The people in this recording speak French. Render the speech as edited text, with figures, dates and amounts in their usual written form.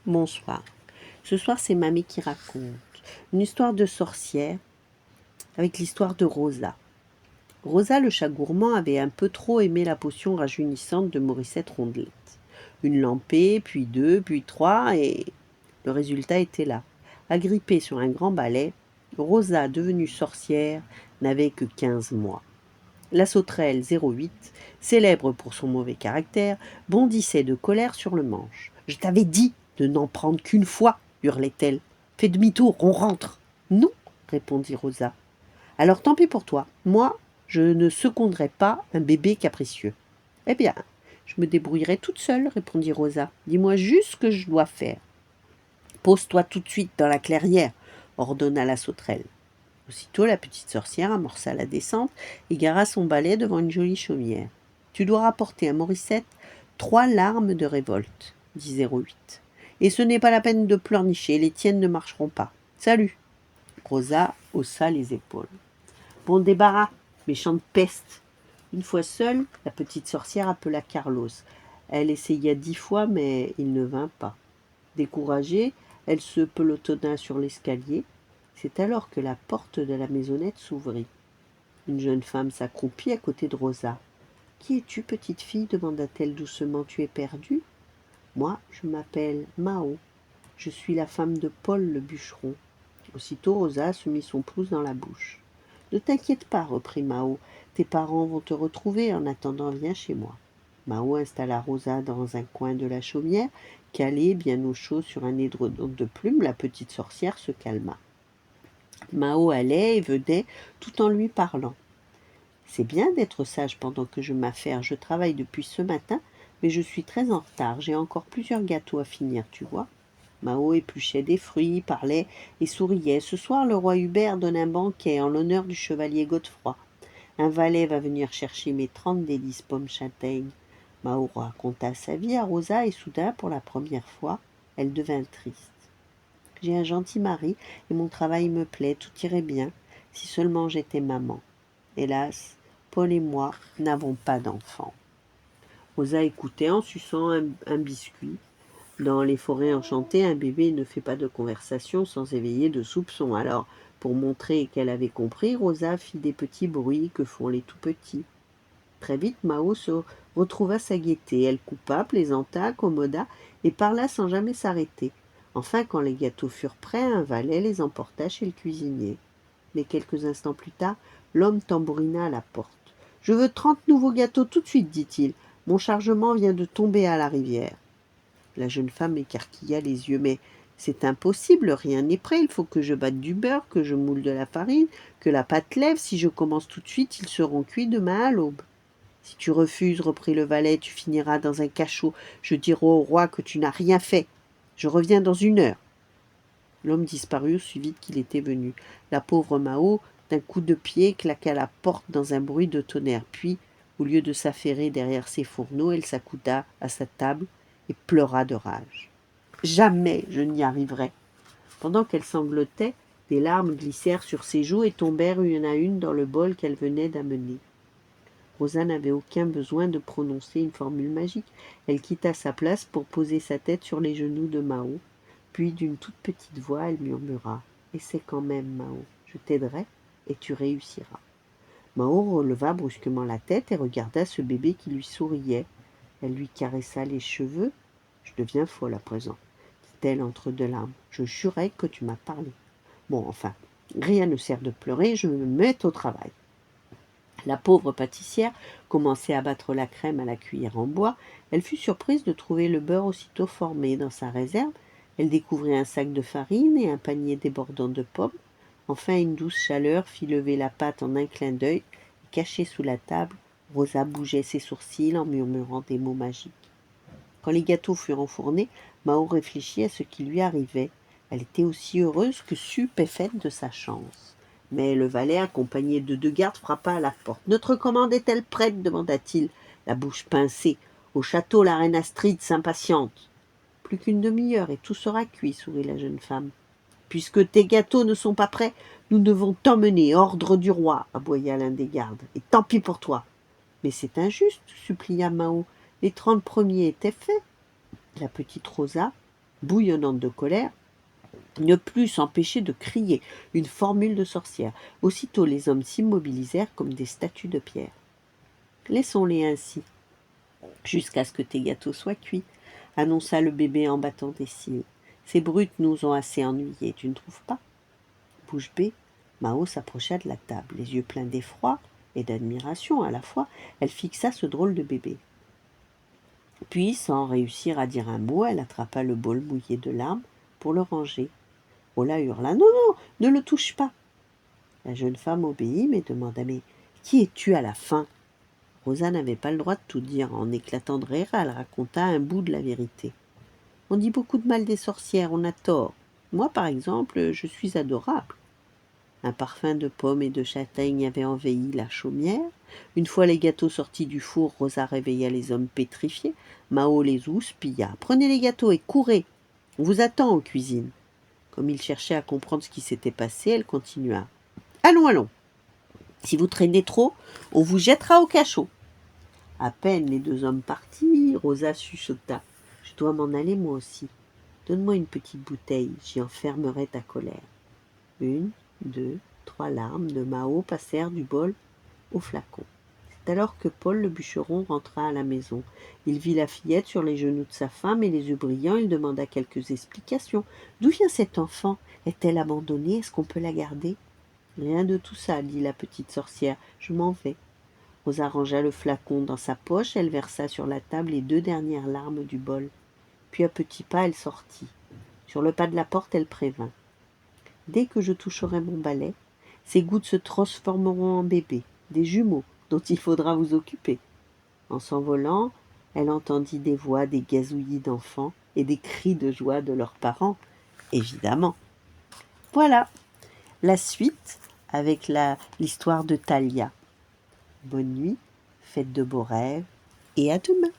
Bonsoir. Ce soir, c'est Mamie qui raconte une histoire de sorcière avec l'histoire de Rosa. Rosa, le chat gourmand, avait un peu trop aimé la potion rajeunissante de Morissette Rondelette. Une lampée, puis deux, puis trois, et le résultat était là. Agrippée sur un grand balai, Rosa, devenue sorcière, n'avait que 15 mois. La sauterelle 08, célèbre pour son mauvais caractère, bondissait de colère sur le manche. « Je t'avais dit de n'en prendre qu'une fois !» hurlait-elle. « Fais demi-tour, on rentre !» « Non !» répondit Rosa. « Alors tant pis pour toi. Moi, je ne seconderai pas un bébé capricieux. »« Eh bien, je me débrouillerai toute seule, répondit Rosa. Dis-moi juste ce que je dois faire. »« Pose-toi tout de suite dans la clairière, ordonna la sauterelle. Aussitôt, la petite sorcière amorça la descente et gara son balai devant une jolie chaumière. « Tu dois rapporter à Morissette 3 larmes de révolte, » dit 08. « Et ce n'est pas la peine de pleurnicher, les tiennes ne marcheront pas. Salut !» Rosa haussa les épaules. « Bon débarras, méchante peste !» Une fois seule, la petite sorcière appela Carlos. Elle essaya 10 fois, mais il ne vint pas. Découragée, elle se pelotonna sur l'escalier. C'est alors que la porte de la maisonnette s'ouvrit. Une jeune femme s'accroupit à côté de Rosa. « Qui es-tu, petite fille ?» demanda-t-elle doucement. « Tu es perdue ?»« Moi, je m'appelle Mao. Je suis la femme de Paul le bûcheron. » Aussitôt, Rosa se mit son pouce dans la bouche. « Ne t'inquiète pas, reprit Mao. Tes parents vont te retrouver. En attendant, viens chez moi. » Mao installa Rosa dans un coin de la chaumière. Calée bien au chaud sur un édredon de plumes, la petite sorcière se calma. Mao allait et venait tout en lui parlant. « C'est bien d'être sage pendant que je m'affaire. Je travaille depuis ce matin, mais je suis très en retard. J'ai encore plusieurs gâteaux à finir, tu vois. » Mao épluchait des fruits, parlait et souriait. « Ce soir, le roi Hubert donne un banquet en l'honneur du chevalier Godefroy. Un valet va venir chercher mes 30 délices pommes châtaignes. » Mao raconta sa vie à Rosa et soudain, pour la première fois, elle devint triste. « J'ai un gentil mari et mon travail me plaît, tout irait bien si seulement j'étais maman. Hélas, Paul et moi n'avons pas d'enfants. » Rosa écoutait en suçant un biscuit. Dans les forêts enchantées, un bébé ne fait pas de conversation sans éveiller de soupçons. Alors, pour montrer qu'elle avait compris, Rosa fit des petits bruits que font les tout-petits. Très vite, Mao se retrouva sa gaieté. Elle coupa, plaisanta, accommoda et parla sans jamais s'arrêter. Enfin, quand les gâteaux furent prêts, un valet les emporta chez le cuisinier. Mais quelques instants plus tard, l'homme tambourina à la porte. « Je veux 30 nouveaux gâteaux tout de suite, dit-il. Mon chargement vient de tomber à la rivière. » La jeune femme écarquilla les yeux. « Mais c'est impossible, rien n'est prêt. Il faut que je batte du beurre, que je moule de la farine, que la pâte lève. Si je commence tout de suite, ils seront cuits demain à l'aube. » « Si tu refuses, reprit le valet, tu finiras dans un cachot. Je dirai au roi que tu n'as rien fait. Je reviens dans 1 heure. » L'homme disparut aussi vite qu'il était venu. La pauvre Mao, d'un coup de pied, claqua la porte dans un bruit de tonnerre. Puis, au lieu de s'affairer derrière ses fourneaux, elle s'accouda à sa table et pleura de rage. « Jamais je n'y arriverai !» Pendant qu'elle sanglotait, des larmes glissèrent sur ses joues et tombèrent une à une dans le bol qu'elle venait d'amener. Rosa n'avait aucun besoin de prononcer une formule magique. Elle quitta sa place pour poser sa tête sur les genoux de Mao. Puis, d'une toute petite voix, elle murmura « Essaie quand même, Mao. Je t'aiderai et tu réussiras. » Mao releva brusquement la tête et regarda ce bébé qui lui souriait. Elle lui caressa les cheveux. « Je deviens folle à présent, » dit-elle entre 2 larmes. « Je jurais que tu m'as parlé. Bon, enfin, rien ne sert de pleurer, je me mets au travail. » La pauvre pâtissière commençait à battre la crème à la cuillère en bois. Elle fut surprise de trouver le beurre aussitôt formé. Dans sa réserve, elle découvrit un sac de farine et un panier débordant de pommes. Enfin, une douce chaleur fit lever la pâte en un clin d'œil. Cachée sous la table, Rosa bougeait ses sourcils en murmurant des mots magiques. Quand les gâteaux furent enfournés, Mao réfléchit à ce qui lui arrivait. Elle était aussi heureuse que stupéfaite de sa chance. Mais le valet, accompagné de 2 gardes, frappa à la porte. « Notre commande est-elle prête ?» demanda-t-il, la bouche pincée. « Au château, la reine Astrid s'impatiente. »« Plus qu'une demi-heure et tout sera cuit, » sourit la jeune femme. « Puisque tes gâteaux ne sont pas prêts, nous devons t'emmener, ordre du roi, » aboya l'un des gardes. « Et tant pis pour toi. »« Mais c'est injuste, » supplia Mao. « Les 30 premiers étaient faits. » La petite Rosa bouillonnante de colère, ne put s'empêcher de crier une formule de sorcière. Aussitôt les hommes s'immobilisèrent comme des statues de pierre. Laissons-les ainsi, jusqu'à ce que tes gâteaux soient cuits, annonça le bébé en battant des cils. Ces brutes nous ont assez ennuyés, tu ne trouves pas? Bouche bée, Mao s'approcha de la table, les yeux pleins d'effroi et d'admiration à la fois. Elle fixa ce drôle de bébé. Puis, sans réussir à dire un mot, elle attrapa le bol mouillé de larmes pour le ranger. Ola hurla: Non, non, ne le touche pas. La jeune femme obéit, mais demanda: Mais qui es-tu à la fin? Rosa n'avait pas le droit de tout dire. En éclatant de rire, elle raconta un bout de la vérité. On dit beaucoup de mal des sorcières, on a tort. Moi, par exemple, je suis adorable. Un parfum de pommes et de châtaignes avait envahi la chaumière. Une fois les gâteaux sortis du four, Rosa réveilla les hommes pétrifiés. Mao les houspilla. Prenez les gâteaux et courez. On vous attend en cuisine. Comme il cherchait à comprendre ce qui s'était passé, elle continua. Allons, allons. Si vous traînez trop, on vous jettera au cachot. À peine les deux hommes partis, Rosa chuchota. Je dois m'en aller moi aussi. Donne-moi une petite bouteille, j'y enfermerai ta colère. 1, 2, 3 larmes de Mao passèrent du bol au flacon. C'est alors que Paul le bûcheron rentra à la maison. Il vit la fillette sur les genoux de sa femme et les yeux brillants. Il demanda quelques explications. D'où vient cet enfant? Est-elle abandonnée? Est-ce qu'on peut la garder? Rien de tout ça, dit la petite sorcière. Je m'en vais. Rosa rangea le flacon dans sa poche. Elle versa sur la table les 2 dernières larmes du bol. Puis à petits pas, elle sortit. Sur le pas de la porte, elle prévint. Dès que je toucherai mon balai, ces gouttes se transformeront en bébés, des jumeaux, dont il faudra vous occuper. En s'envolant, elle entendit des voix, des gazouillis d'enfants et des cris de joie de leurs parents, évidemment. Voilà la suite avec l'histoire de Thalia. Bonne nuit, faites de beaux rêves et à demain.